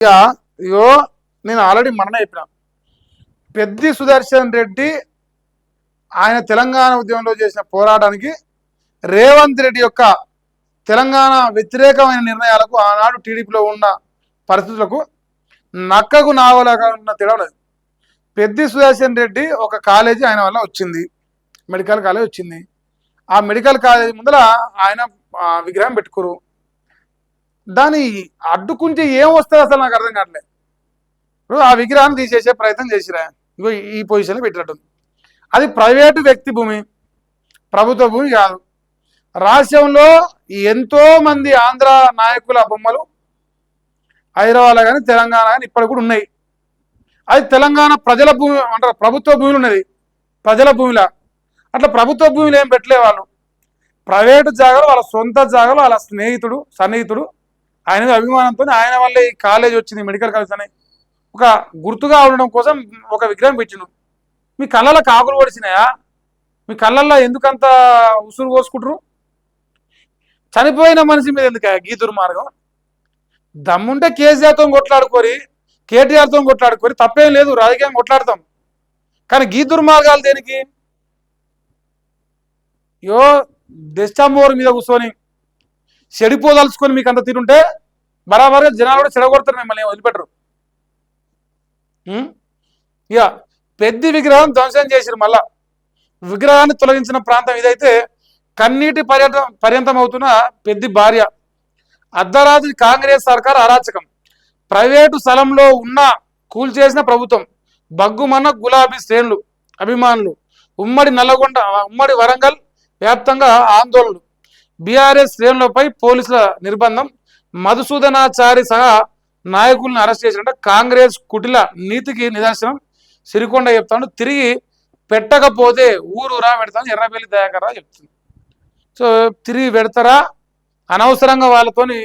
ఇక ఇగో నేను ఆల్రెడీ మొన్న చెప్పిన పెద్ది సుదర్శన్ రెడ్డి ఆయన తెలంగాణ ఉద్యమంలో చేసిన పోరాటానికి రేవంత్ రెడ్డి యొక్క తెలంగాణ వ్యతిరేకమైన నిర్ణయాలకు ఆనాడు టీడీపీలో ఉన్న పరిస్థితులకు నక్కకు నావలాగా ఉన్న తేడా ఉన్నది. పెద్ది సుదర్శన్ రెడ్డి ఒక కాలేజీ ఆయన వల్ల వచ్చింది, మెడికల్ కాలేజ్ వచ్చింది. ఆ మెడికల్ కాలేజీ ముందర ఆయన విగ్రహం పెట్టుకోరు. దాన్ని అడ్డుకుంటే ఏం వస్తుంది అసలు నాకు అర్థం కావట్లేదు. ఇప్పుడు ఆ విగ్రహాన్ని తీసేసే ప్రయత్నం చేసిరా, ఇగో ఈ పొజిషన్లో పెట్టినట్టు. అది ప్రైవేటు వ్యక్తి భూమి, ప్రభుత్వ భూమి కాదు. రాష్ట్రంలో ఎంతో మంది ఆంధ్ర నాయకుల బొమ్మలు హైదరాబాద్లో కానీ తెలంగాణ కానీ ఇప్పటికి కూడా ఉన్నాయి. అది తెలంగాణ ప్రజల భూమి అంటారు, ప్రభుత్వ భూములు ఉన్నది ప్రజల భూమిలా. అట్లా ప్రభుత్వ భూమిలో ఏం పెట్టలే వాళ్ళు, ప్రైవేటు జాగాలో వాళ్ళ సొంత జాగాలో వాళ్ళ స్నేహితుడు సన్నిహితుడు ఆయన అభిమానంతో ఆయన వల్ల ఈ కాలేజ్ వచ్చింది, మెడికల్ కాలేజ్ అని ఒక గుర్తుగా ఉండడం కోసం ఒక విగ్రహం పెట్టిను. మీ కళ్ళల్లో కాకులు పొడిచినాయా? మీ కళ్ళల్లో ఎందుకంత ఉసురు పోసుకుంటారు? చనిపోయిన మనిషి మీద ఎందుకు గీ దుర్మార్గం? దమ్ముంటే కేసీఆర్తో కొట్లాడుకోరి, కేటీఆర్తో కొట్లాడుకోరి, తప్పేం లేదు, రాజకీయం కొట్లాడతాం. కానీ గీ దుర్మార్గాలు దేనికి? యో దెస్టామోర్ మీద కూర్చొని చెడిపోదలుచుకొని మీకు అంత తీరుంటే బరాబర్గా జనాలు కూడా చెడగొడతారు, మిమ్మల్ని వదిలిపెట్టరు. ఇక పెద్ద విగ్రహం ధ్వంసం చేసిరు. మళ్ళా విగ్రహాన్ని తొలగించిన ప్రాంతం ఇదైతే కన్నీటి పర్యంతం అవుతున్న పెద్ద భార్య. అర్ధరాత్రి కాంగ్రెస్ సర్కార్ అరాచకం, ప్రైవేటు స్థలంలో ఉన్న కూల్చేసిన ప్రభుత్వం, బగ్గుమన్న గులాబీ శ్రేణులు అభిమానులు, ఉమ్మడి నల్లగొండ ఉమ్మడి వరంగల్ వ్యాప్తంగా ఆందోళనలు, బీఆర్ఎస్ శ్రేణులపై పోలీసుల నిర్బంధం, మధుసూదనాచారి సహా నాయకులను అరెస్ట్ చేసినట్టు కాంగ్రెస్ కుటిల నీతికి నిదర్శనం. సిరికొండ చెప్తాను, తిరిగి పెట్టకపోతే ఊరూరా పెడతాను ఎర్రబెల్లి దయాకర్ రావు చెప్తుంది. సో తిరిగి పెడతారా? అనవసరంగా వాళ్ళతోని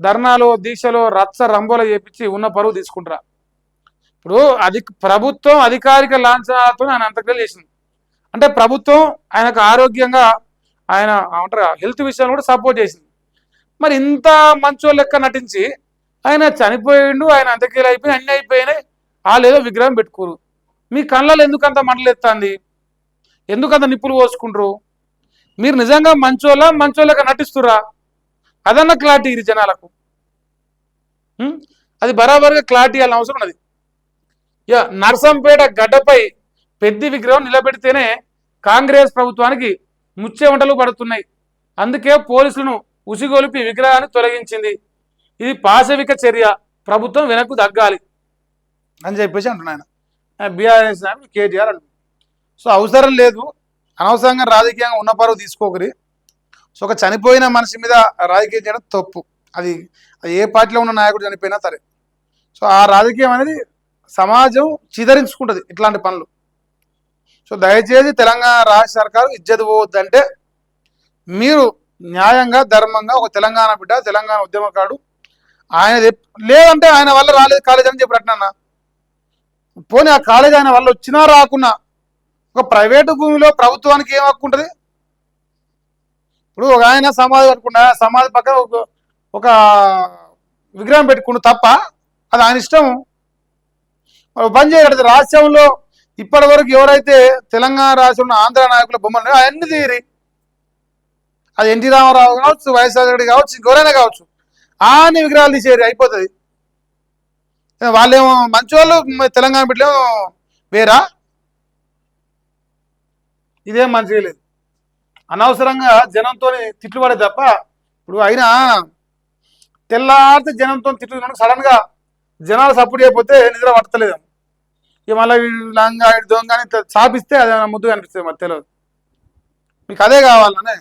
ధర్నాలో దీక్షలో రచ్చ రంబోల చేపించి ఉన్న పరువు తీసుకుంటారా? ఇప్పుడు ప్రభుత్వం అధికారిక లాంఛనాలతో ఆయన అంతక్రియలు చేసింది అంటే ప్రభుత్వం ఆయనకు ఆరోగ్యంగా ఆయన అంటారు హెల్త్ విషయాలు కూడా సపోర్ట్ చేసింది. మరి ఇంత మంచో లెక్క నటించి ఆయన చనిపోయిండు, ఆయన అంత్యక్రియలు అయిపోయి అన్నీ అయిపోయినాయి, వాళ్ళు ఏదో విగ్రహం పెట్టుకోరు. మీ కళ్ళలో ఎందుకంత మంటలెత్తాంది? ఎందుకంత నిప్పులు పోసుకుంటారు? మీరు నిజంగా మంచోళ్ళక నటిస్తురా? అదన్న క్లారిటీ ఇది జనాలకు. అది బరాబర్గా క్లారిటీ ఇవ్వాలని అవసరం ఉన్నది. ఇక నర్సంపేట గడ్డపై పెద్ద విగ్రహం నిలబెడితేనే కాంగ్రెస్ ప్రభుత్వానికి ముచ్చెమటలు పడుతున్నాయి. అందుకే పోలీసులను ఉసిగొలిపి విగ్రహాన్ని తొలగించింది. ఇది పాశవిక చర్య, ప్రభుత్వం వెనక్కు తగ్గాలి అని చెప్పేసి అంటున్నాను. బీఆర్ఎస్ కేటీఆర్ అంటున్నారు. సో అవసరం లేదు, అనవసరంగా రాజకీయంగా ఉన్న పరువు తీసుకోకరి. సో ఒక చనిపోయిన మనిషి మీద రాజకీయం చేయడం తప్పు. అది ఏ పార్టీలో ఉన్న నాయకుడు చనిపోయినా సరే. సో ఆ రాజకీయం అనేది సమాజం చిదరించుకుంటుంది ఇట్లాంటి పనులు. సో దయచేసి తెలంగాణ రాష్ట్ర సర్కారు ఇజ్జత్ పోవద్దంటే మీరు న్యాయంగా ధర్మంగా ఒక తెలంగాణ బిడ్డ, తెలంగాణ ఉద్యమకారుడు, ఆయన లేదంటే ఆయన వల్ల రాలేదు కాలేజ్ అని చెప్పినట్టున్నా. పోనీ ఆ కాలేజ్ ఆయన వల్ల వచ్చినా రాకున్నా ఒక ప్రైవేటు భూమిలో ప్రభుత్వానికి ఏం హక్కు ఉంటుంది? ఇప్పుడు ఒక ఆయన సమాధి కట్టుకున్నా, సమాధి పక్కన ఒక విగ్రహం పెట్టుకుంటూ తప్ప అది ఆయన ఇష్టం. బంద్ చేయగలదు. రాష్ట్రంలో ఇప్పటి వరకు ఎవరైతే తెలంగాణ రాష్ట్రంలో ఆంధ్ర నాయకుల బొమ్మలు అవన్నీ తీరి, అది ఎన్టీ రామారావు కావచ్చు, వైఎస్ రెడ్డి కావచ్చు, ఇంకెవరైనా కావచ్చు, అన్ని విగ్రహాలు తీసేరి అయిపోతుంది. వాళ్ళేమో మంచోళ్ళు, తెలంగాణ బిడ్డలేమో వేరా? ఇదేం మంచిగా లేదు. అనవసరంగా జనంతో తిట్లు పడే తప్ప. ఇప్పుడు అయినా తెల్లారితే జనంతో తిట్లు సడన్ గా జనాలు సపోర్ట్ చేయకపోతే నిద్ర పట్టలేదు. ఇక మళ్ళీ లంగా దొంగ అని చాపిస్తే అది ముద్దుగా అనిపిస్తుంది. మరి తెలియదు, మీకు అదే కావాలనే